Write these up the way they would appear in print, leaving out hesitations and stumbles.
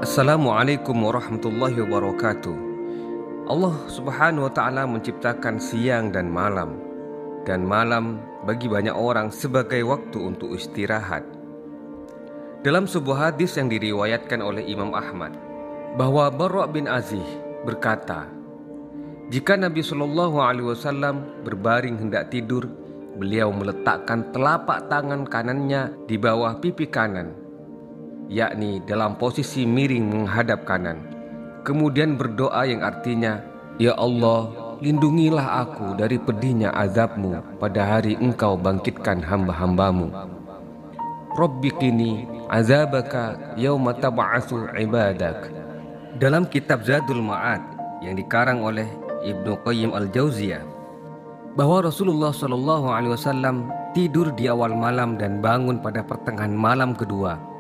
Assalamualaikum warahmatullahi wabarakatuh. Allah subhanahu wa ta'ala menciptakan siang dan malam bagi banyak orang sebagai waktu untuk istirahat. Dalam sebuah hadis yang diriwayatkan oleh Imam Ahmad, bahwa Bara' bin Azih berkata, jika Nabi SAW berbaring hendak tidur, beliau meletakkan telapak tangan kanannya di bawah pipi kanan, yakni dalam posisi miring menghadap kanan. Kemudian berdoa yang artinya, ya Allah, lindungilah aku dari pedihnya azabmu pada hari engkau bangkitkan hamba-hambamu. Rabbi qini azabaka yawma tab'atsu ibadak. Dalam kitab Zadul Ma'ad yang dikarang oleh Ibnu Qayyim al-Jauziyah, bahwa Rasulullah SAW tidur di awal malam dan bangun pada pertengahan malam kedua.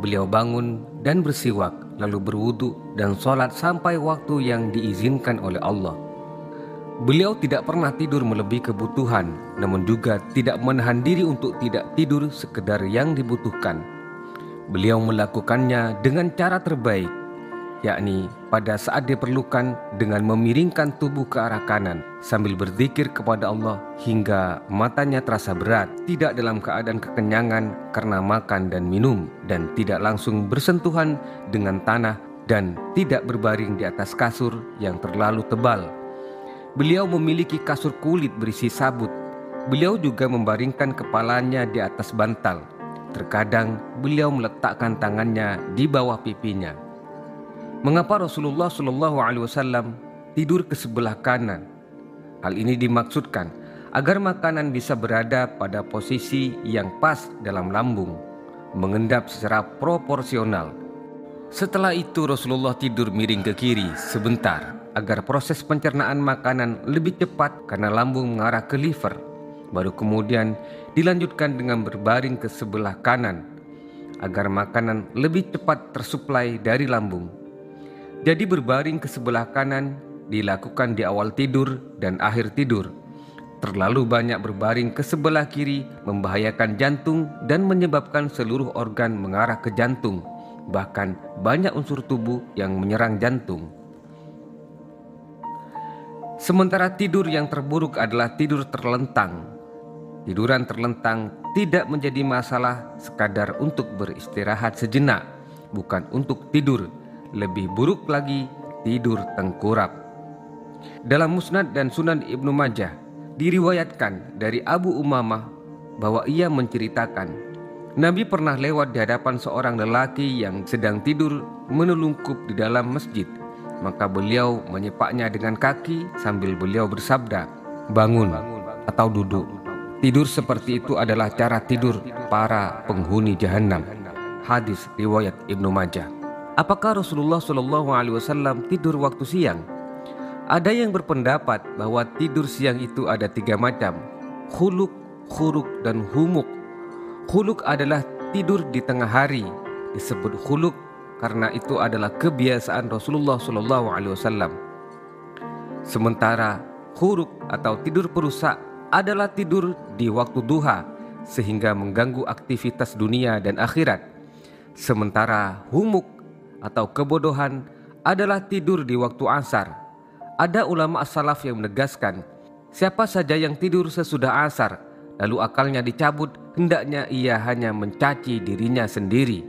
Beliau bangun dan bersiwak, lalu berwudu dan sholat sampai waktu yang diizinkan oleh Allah. Beliau tidak pernah tidur melebihi kebutuhan, namun juga tidak menahan diri untuk tidak tidur sekedar yang dibutuhkan. Beliau melakukannya dengan cara terbaik, yakni pada saat diperlukan dengan memiringkan tubuh ke arah kanan sambil berzikir kepada Allah hingga matanya terasa berat, tidak dalam keadaan kekenyangan karena makan dan minum, dan tidak langsung bersentuhan dengan tanah, dan tidak berbaring di atas kasur yang terlalu tebal. Beliau memiliki kasur kulit berisi sabut. Beliau juga membaringkan kepalanya di atas bantal. Terkadang beliau meletakkan tangannya di bawah pipinya. Mengapa Rasulullah SAW tidur ke sebelah kanan? Hal ini dimaksudkan agar makanan bisa berada pada posisi yang pas dalam lambung, mengendap secara proporsional. Setelah itu Rasulullah tidur miring ke kiri sebentar agar proses pencernaan makanan lebih cepat karena lambung mengarah ke liver. Baru kemudian dilanjutkan dengan berbaring ke sebelah kanan agar makanan lebih cepat tersuplai dari lambung. Jadi berbaring ke sebelah kanan dilakukan di awal tidur dan akhir tidur. Terlalu banyak berbaring ke sebelah kiri membahayakan jantung dan menyebabkan seluruh organ mengarah ke jantung. Bahkan banyak unsur tubuh yang menyerang jantung. Sementara tidur yang terburuk adalah tidur terlentang. Tiduran terlentang tidak menjadi masalah sekadar untuk beristirahat sejenak, bukan untuk tidur. Lebih buruk lagi, tidur tengkurap. Dalam Musnad dan Sunan Ibnu Majah diriwayatkan dari Abu Umamah bahwa ia menceritakan, Nabi pernah lewat di hadapan seorang lelaki yang sedang tidur menelungkup di dalam masjid. Maka beliau menyepaknya dengan kaki sambil beliau bersabda, bangun atau duduk. Tidur seperti itu adalah cara tidur para penghuni jahanam. Hadis riwayat Ibnu Majah. Apakah Rasulullah SAW tidur waktu siang? Ada yang berpendapat bahwa tidur siang itu ada 3 macam: khuluk, khuruk, dan humuk. Khuluk adalah tidur di tengah hari. Disebut khuluk karena itu adalah kebiasaan Rasulullah SAW. Sementara khuruk atau tidur perusak adalah tidur di waktu duha sehingga mengganggu aktivitas dunia dan akhirat. Sementara humuk atau kebodohan adalah tidur di waktu asar. Ada ulama as-salaf yang menegaskan, siapa saja yang tidur sesudah asar lalu akalnya dicabut, hendaknya ia hanya mencaci dirinya sendiri.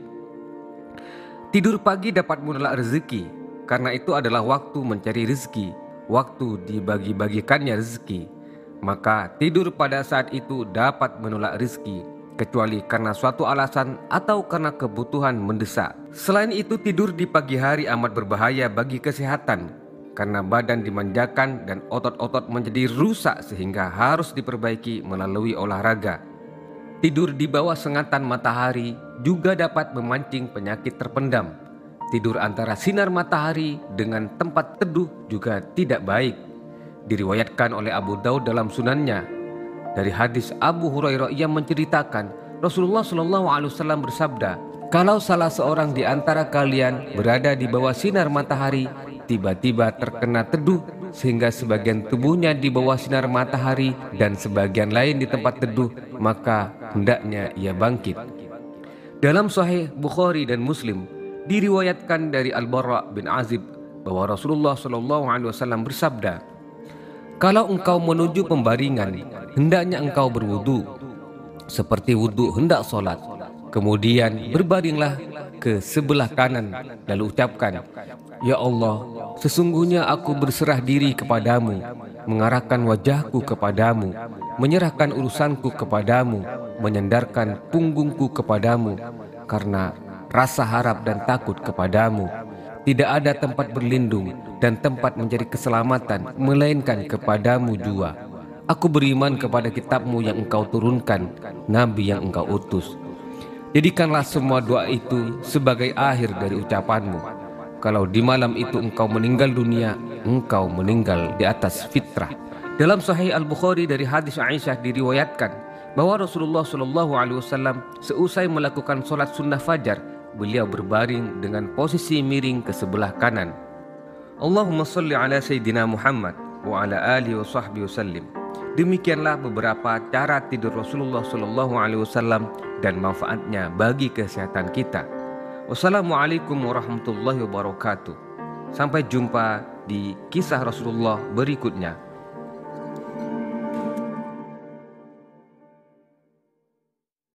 Tidur pagi dapat menolak rezeki, karena itu adalah waktu mencari rezeki, waktu dibagi-bagikannya rezeki. Maka tidur pada saat itu dapat menolak rezeki, kecuali karena suatu alasan atau karena kebutuhan mendesak. Selain itu, tidur di pagi hari amat berbahaya bagi kesehatan, karena badan dimanjakan dan otot-otot menjadi rusak sehingga harus diperbaiki melalui olahraga. Tidur di bawah sengatan matahari juga dapat memancing penyakit terpendam. Tidur antara sinar matahari dengan tempat teduh juga tidak baik. Diriwayatkan oleh Abu Daud dalam sunannya dari hadis Abu Hurairah yang menceritakan Rasulullah SAW bersabda, kalau salah seorang di antara kalian berada di bawah sinar matahari, tiba-tiba terkena teduh sehingga sebagian tubuhnya di bawah sinar matahari dan sebagian lain di tempat teduh, maka hendaknya ia bangkit. Dalam Sahih Bukhari dan Muslim Diriwayatkan dari Al-Bara bin Azib bahwa Rasulullah SAW bersabda, "Kalau engkau menuju pembaringan, hendaknya engkau berwudu seperti wudu hendak solat. Kemudian berbaringlah ke sebelah kanan, lalu ucapkan, 'Ya Allah, sesungguhnya aku berserah diri kepadamu, mengarahkan wajahku kepadamu, menyerahkan urusanku kepadamu, menyandarkan punggungku kepadamu, karena rasa harap dan takut kepadamu. Tidak ada tempat berlindung dan tempat mencari keselamatan melainkan kepadamu jua. Aku beriman kepada kitabmu yang engkau turunkan, nabi yang engkau utus. Jadikanlah semua doa itu sebagai akhir dari ucapanmu. Kalau di malam itu engkau meninggal dunia, engkau meninggal di atas fitrah." Dalam Sahih Al-Bukhari dari hadis Aisyah diriwayatkan bahwa Rasulullah SAW seusai melakukan sholat sunnah fajar, beliau berbaring dengan posisi miring ke sebelah kanan. Allahumma salli ala Sayyidina Muhammad wa ala alihi wa sahbihi wasallim. Demikianlah beberapa cara tidur Rasulullah SAW dan manfaatnya bagi kesehatan kita. Wassalamualaikum warahmatullahi wabarakatuh. Sampai jumpa di kisah Rasulullah berikutnya.